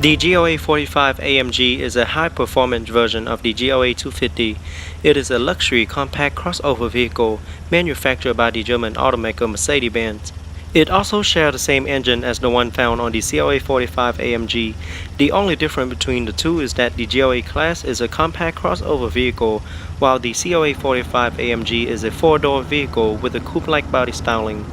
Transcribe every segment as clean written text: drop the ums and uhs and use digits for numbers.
The GLA-45 AMG is a high-performance version of the GLA-250. It is a luxury compact crossover vehicle manufactured by the German automaker Mercedes-Benz. It also shares the same engine as the one found on the GLA-45 AMG. The only difference between the two is that the GLA-Class is a compact crossover vehicle, while the GLA-45 AMG is a four-door vehicle with a coupe-like body styling.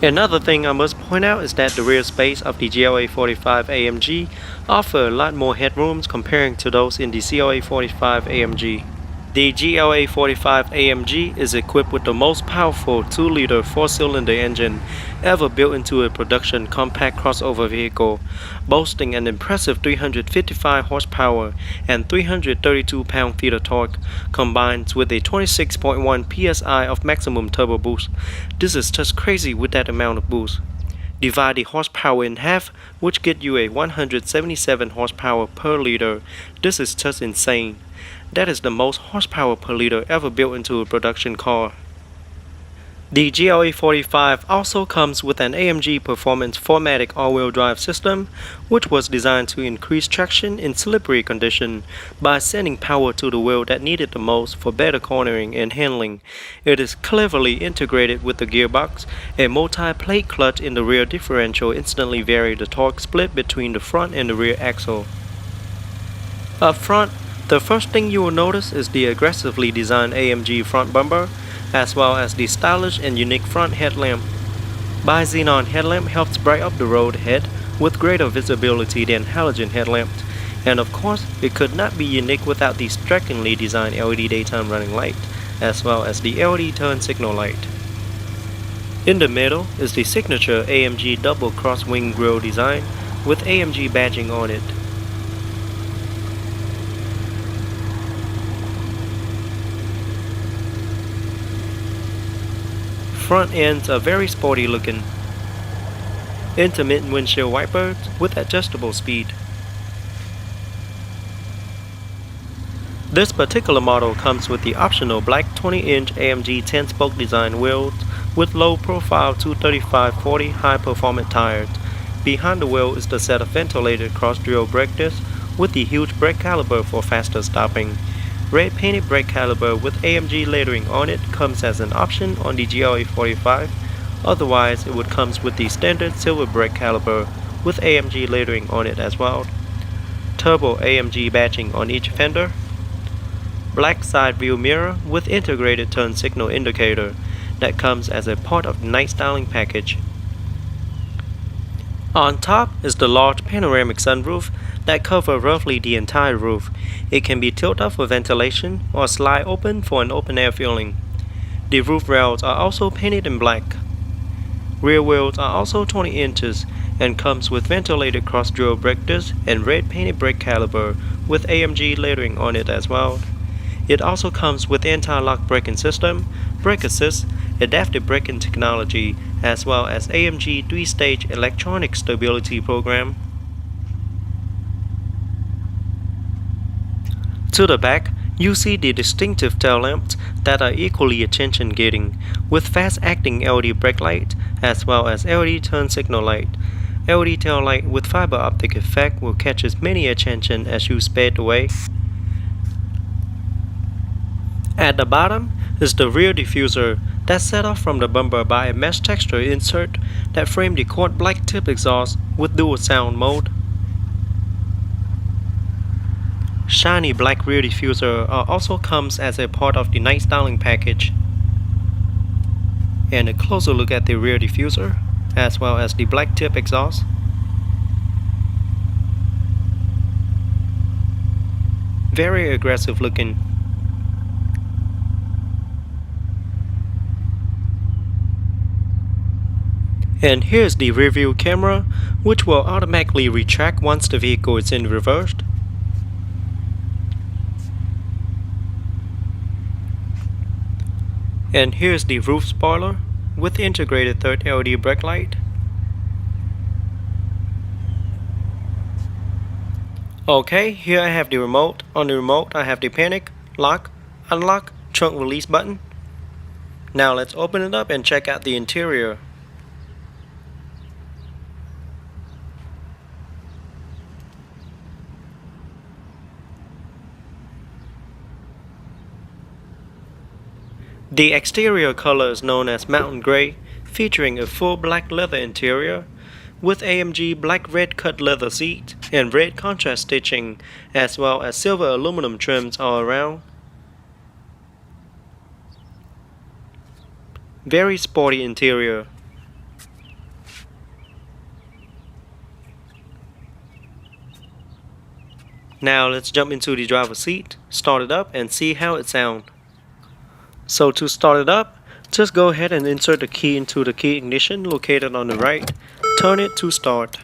Another thing I must point out is that the rear space of the GLA-45 AMG offer a lot more headrooms comparing to those in the GLA-45 AMG. The GLA-45 AMG is equipped with the most powerful 2-liter 4-cylinder engine ever built into a production compact crossover vehicle, boasting an impressive 355 horsepower and 332 pound-feet of torque, combined with a 26.1 psi of maximum turbo boost. This is just crazy with that amount of boost. Divide the horsepower in half, which get you a 177 horsepower per liter. This is just insane. That is the most horsepower per liter ever built into a production car. The GLA-45 also comes with an AMG Performance 4MATIC all-wheel drive system, which was designed to increase traction in slippery conditions by sending power to the wheel that needed the most for better cornering and handling. It is cleverly integrated with the gearbox. A multi-plate clutch in the rear differential instantly varies the torque split between the front and the rear axle. Up front, the first thing you will notice is the aggressively designed AMG front bumper, as well as the stylish and unique front headlamp. Bi-xenon headlamp helps bright up the road ahead with greater visibility than halogen headlamps, and of course, it could not be unique without the strikingly designed LED daytime running light, as well as the LED turn signal light. In the middle is the signature AMG double cross-wing grille design with AMG badging on it. Front ends are very sporty looking. Intermittent windshield wipers with adjustable speed. This particular model comes with the optional black 20-inch AMG 10-spoke design wheels with low-profile 235/40 high-performance tires. Behind the wheel is the set of ventilated cross-drill brake discs with the huge brake caliper for faster stopping. Red painted brake caliper with AMG lettering on it comes as an option on the GLA-45. Otherwise, it would come with the standard silver brake caliper with AMG lettering on it as well. Turbo AMG badging on each fender. Black side view mirror with integrated turn signal indicator that comes as a part of the night styling package. On top is the large panoramic sunroof that covers roughly the entire roof. It can be tilted up for ventilation or slide open for an open air feeling. The roof rails are also painted in black. Rear wheels are also 20 inches and comes with ventilated cross-drill brake discs and red painted brake caliper with AMG lettering on it as well. It also comes with anti-lock braking system, brake assist, adaptive braking technology, as well as AMG 3-stage electronic stability program. To the back, you see the distinctive tail lamps that are equally attention-getting, with fast-acting LED brake light as well as LED turn signal light. LED tail light with fiber optic effect will catch as many attention as you sped away. At the bottom is the rear diffuser that's set off from the bumper by a mesh texture insert that frames the quad black tip exhaust with dual sound mode. Shiny black rear diffuser also comes as a part of the night styling package. And a closer look at the rear diffuser, as well as the black tip exhaust. Very aggressive looking. And here's the rear view camera, which will automatically retract once the vehicle is in reverse. And here's the roof spoiler with integrated third LED brake light. Okay, here I have the remote. On the remote I have the panic, lock, unlock, trunk release button. Now let's open it up and check out the interior. The exterior color is known as Mountain Gray, featuring a full black leather interior with AMG black red cut leather seat and red contrast stitching, as well as silver aluminum trims all around. Very sporty interior. Now let's jump into the driver's seat, start it up and see how it sounds. So to start it up, just go ahead and insert the key into the key ignition located on the right. Turn it to start.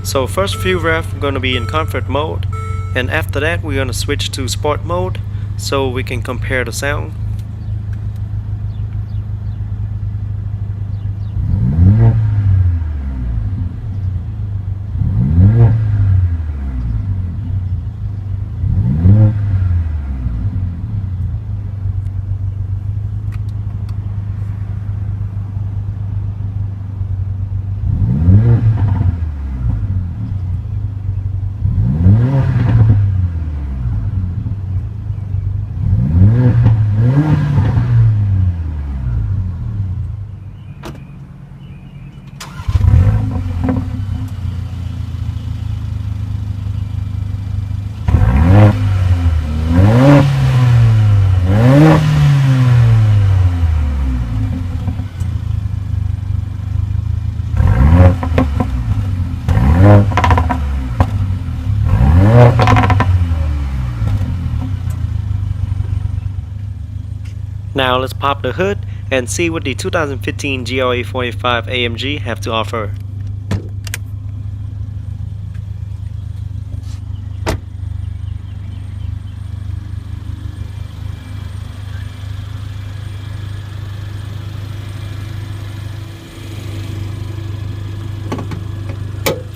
So first few revs are going to be in comfort mode, and after that we're going to switch to sport mode so we can compare the sound. Now let's pop the hood and see what the 2015 GLA-45 AMG have to offer.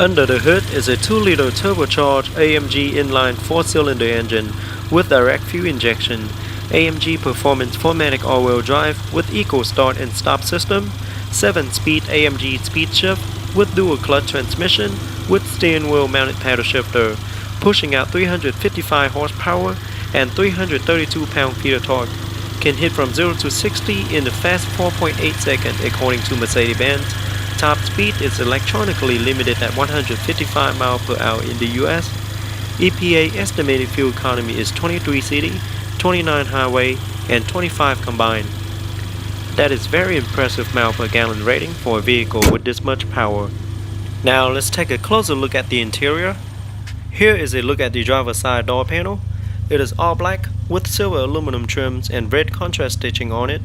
Under the hood is a 2-liter turbocharged AMG inline 4-cylinder engine with direct fuel injection, AMG Performance 4MATIC all-wheel drive with Eco Start and Stop system, 7-speed AMG speed shift with dual clutch transmission with steering wheel mounted paddle shifter, pushing out 355 horsepower and 332 pound-feet of torque. Can hit from 0 to 60 in the fast 4.8 seconds according to Mercedes-Benz. Top speed is electronically limited at 155 miles per hour in the US. EPA estimated fuel economy is 23 city, 29 highway, and 25 combined. That is very impressive mile per gallon rating for a vehicle with this much power. Now let's take a closer look at the interior. Here is a look at the driver's side door panel. It is all black with silver aluminum trims and red contrast stitching on it.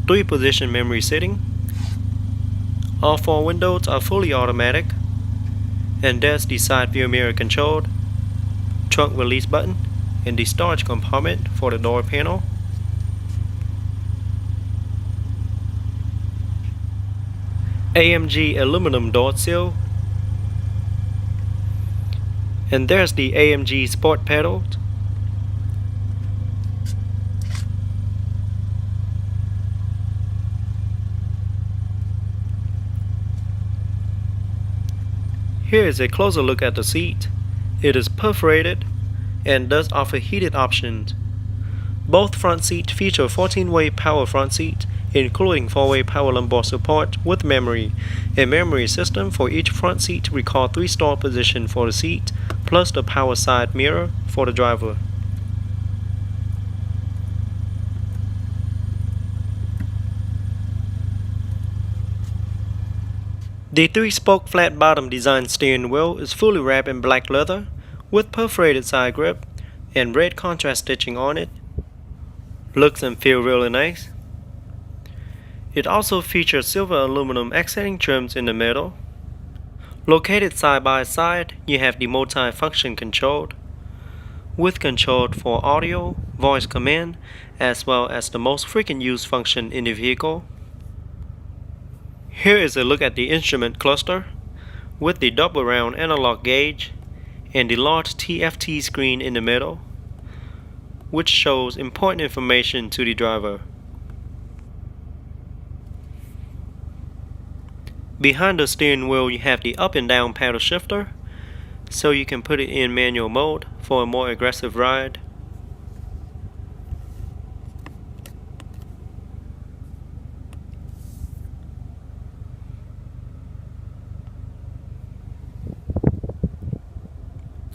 3-position memory seating. All 4 windows are fully automatic. And there's the side view mirror control, trunk release button, and the storage compartment for the door panel. AMG aluminum door sill. And there's the AMG sport pedal. Here is a closer look at the seat. It is perforated and does offer heated options. Both front seats feature 14-way power front seat, including 4-way power lumbar support with memory. A memory system for each front seat to record 3 stall position for the seat, plus the power side mirror for the driver. The 3-spoke flat bottom design steering wheel is fully wrapped in black leather with perforated side grip and red contrast stitching on it. Looks and feel really nice. It also features silver aluminum accenting trims in the middle. Located side by side, you have the multi-function control with control for audio, voice command, as well as the most frequent used function in the vehicle. Here is a look at the instrument cluster with the double round analog gauge and the large TFT screen in the middle, which shows important information to the driver. Behind the steering wheel you have the up and down paddle shifter, so you can put it in manual mode for a more aggressive ride.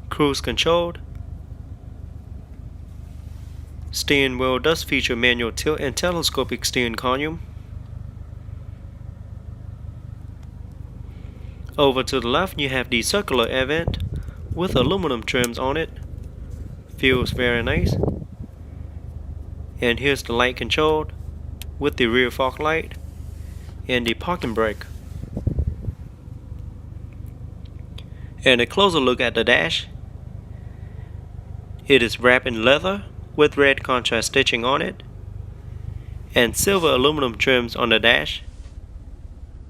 Cruise controlled. Steering wheel does feature manual tilt and telescopic steering column. Over to the left you have the circular air vent with aluminum trims on it. Feels very nice. And here's the light controlled with the rear fog light and the parking brake. And a closer look at the dash. It is wrapped in leather with red contrast stitching on it and silver aluminum trims on the dash.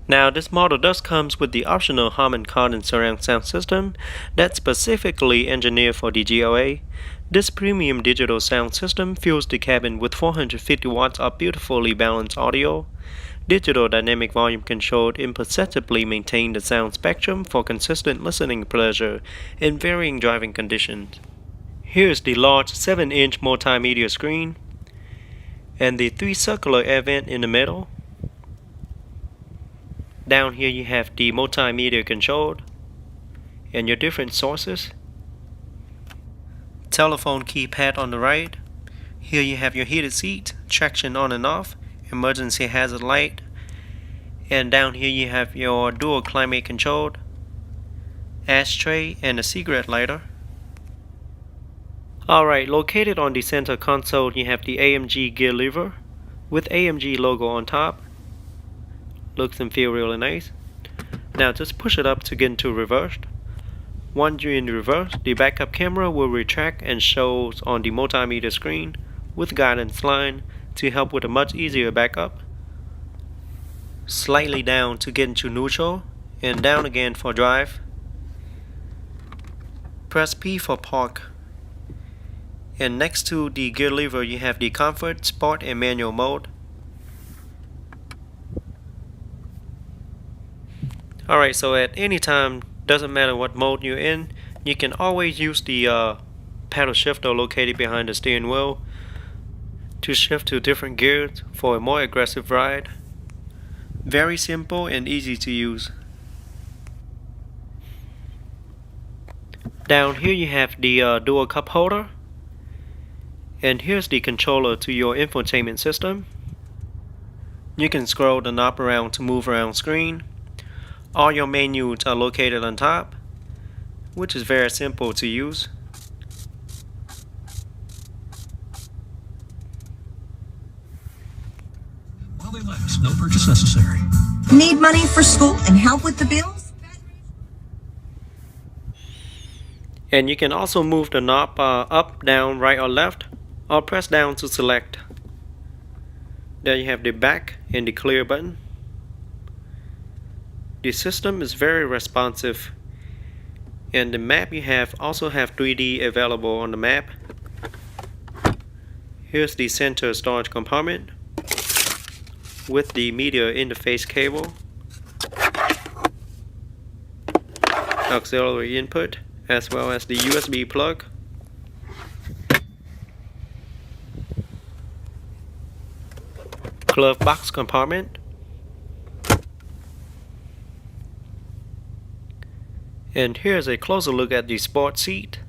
Now this model does comes with the optional Harman Kardon surround sound system that's specifically engineered for the GLA. This premium digital sound system fills the cabin with 450 watts of beautifully balanced audio. Digital dynamic volume control imperceptibly maintain the sound spectrum for consistent listening pleasure in varying driving conditions. Here's the large 7-inch multimedia screen and the 3 circular air vent in the middle. Down here you have the multimedia control and your different sources. Telephone keypad on the right. Here you have your heated seat, traction on and off, emergency hazard light, and down here you have your dual climate control, ashtray, and a cigarette lighter. Alright, located on the center console you have the AMG gear lever with AMG logo on top. Looks and feel really nice. Now just push it up to get into reverse. Once you're in reverse, the backup camera will retract and shows on the multimedia screen with guidance line to help with a much easier backup. Slightly down to get into neutral and down again for drive. Press P for park. And next to the gear lever you have the comfort, sport, and manual mode. Alright, so at any time, doesn't matter what mode you're in, you can always use the paddle shifter located behind the steering wheel to shift to different gears for a more aggressive ride. Very simple and easy to use. Down here you have the dual cup holder. And here's the controller to your infotainment system. You can scroll the knob around to move around screen. All your menus are located on top, which is very simple to use. While they last, no purchase necessary. Need money for school and help with the bills? And you can also move the knob up, down, right, or left, or press down to select. There you have the back and the clear button. The system is very responsive, and the map you have also have 3D available on the map. Here's the center storage compartment with the media interface cable, auxiliary input, as well as the USB plug. Glove box compartment. And here's a closer look at the sport seat.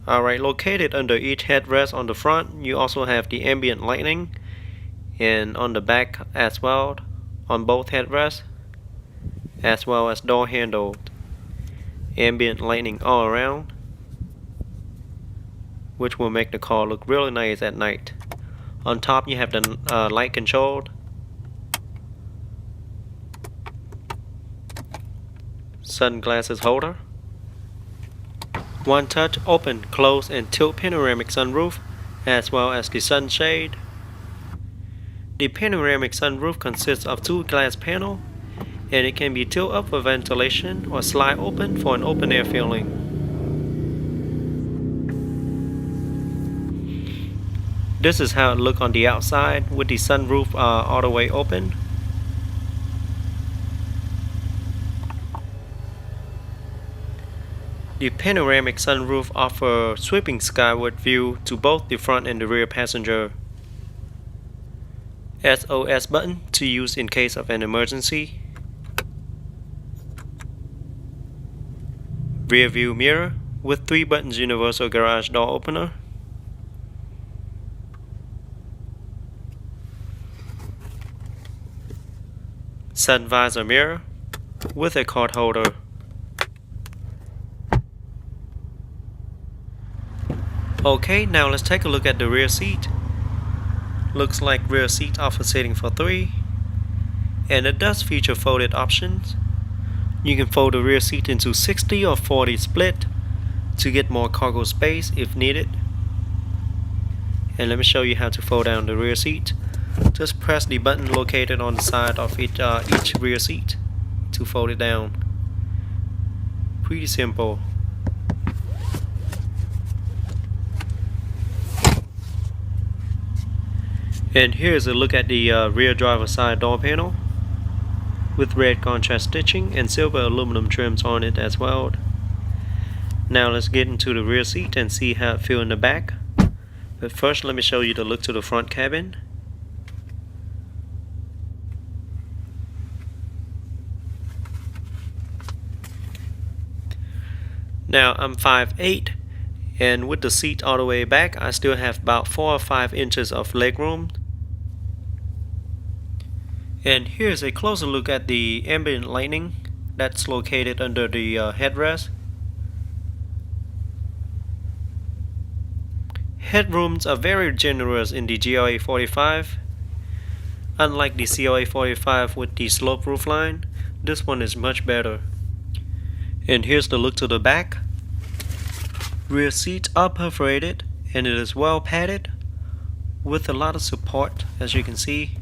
Alright, located under each headrest on the front, you also have the ambient lighting, and on the back as well, on both headrests, as well as door handle, ambient lighting all around, which will make the car look really nice at night. On top you have the light control, sunglasses holder, one touch open, close, and tilt panoramic sunroof, as well as the sunshade. The panoramic sunroof consists of 2 glass panels, and it can be tilted up for ventilation or slide open for an open air feeling. This is how it looks on the outside with the sunroof all the way open. The panoramic sunroof offers sweeping skyward view to both the front and the rear passenger. SOS button to use in case of an emergency. Rear view mirror with 3 buttons universal garage door opener. Sun visor mirror with a card holder. Okay, now let's take a look at the rear seat. Looks like rear seat offers seating for 3, and it does feature folded options. You can fold the rear seat into 60 or 40 split to get more cargo space if needed. And let me show you how to fold down the rear seat. Just press the button located on the side of each rear seat to fold it down. Pretty simple. And here's a look at the rear driver's side door panel with red contrast stitching and silver aluminum trims on it as well. Now let's get into the rear seat and see how it feels in the back. But first let me show you the look to the front cabin. Now I'm 5'8", and with the seat all the way back I still have about 4 or 5 inches of legroom. And here's a closer look at the ambient lighting that's located under the headrest. Headrooms are very generous in the GLA-45. Unlike the GLA-45 with the slope roofline, this one is much better. And here's the look to the back. Rear seats are perforated and it is well padded with a lot of support, as you can see.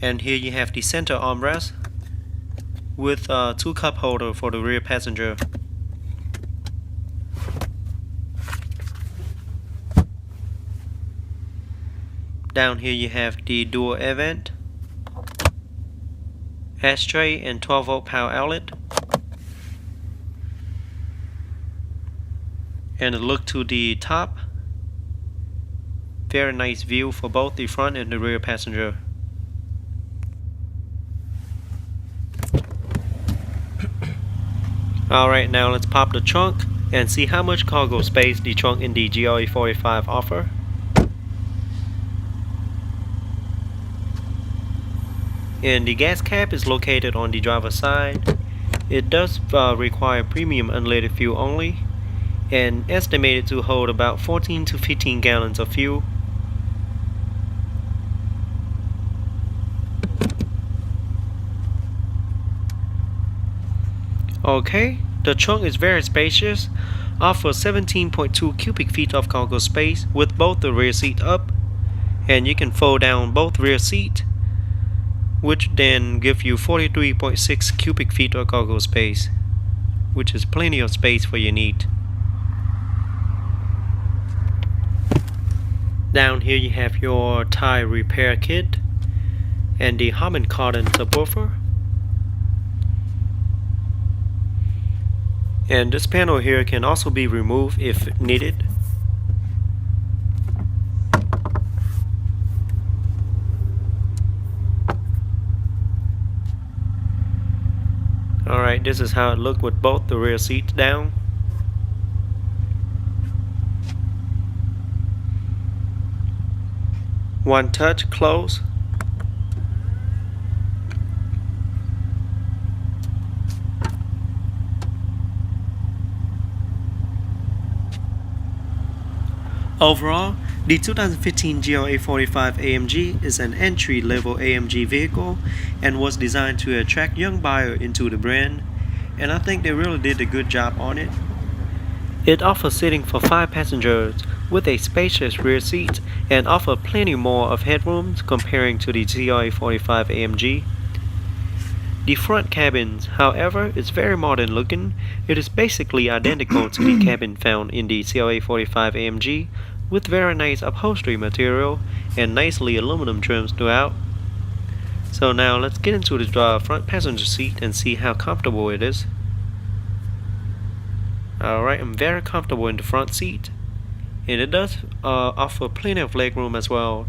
And here you have the center armrest with 2 cup holder for the rear passenger. Down here you have the dual air vent, ashtray and 12-volt power outlet. And a look to the top. Very nice view for both the front and the rear passenger. Alright, now let's pop the trunk and see how much cargo space the trunk in the GLA-45 offer. And the gas cap is located on the driver's side. It does require premium unleaded fuel only, and estimated to hold about 14 to 15 gallons of fuel. Okay, the trunk is very spacious, offers 17.2 cubic feet of cargo space with both the rear seat up, and you can fold down both rear seat, which then give you 43.6 cubic feet of cargo space, which is plenty of space for your need. Down here you have your tire repair kit and the Harman Kardon subwoofer. And this panel here can also be removed if needed. Alright, this is how it looked with both the rear seats down. One touch, close. Overall, the 2015 GLA-45 AMG is an entry-level AMG vehicle and was designed to attract young buyers into the brand, and I think they really did a good job on it. It offers seating for 5 passengers with a spacious rear seat and offers plenty more of headroom comparing to the GLA-45 AMG. The front cabin, however, is very modern looking. It is basically identical to the cabin found in the GLA-45 AMG with very nice upholstery material and nicely aluminum trims throughout. So now let's get into the front passenger seat and see how comfortable it is. Alright, I'm very comfortable in the front seat, and it does offer plenty of leg room as well.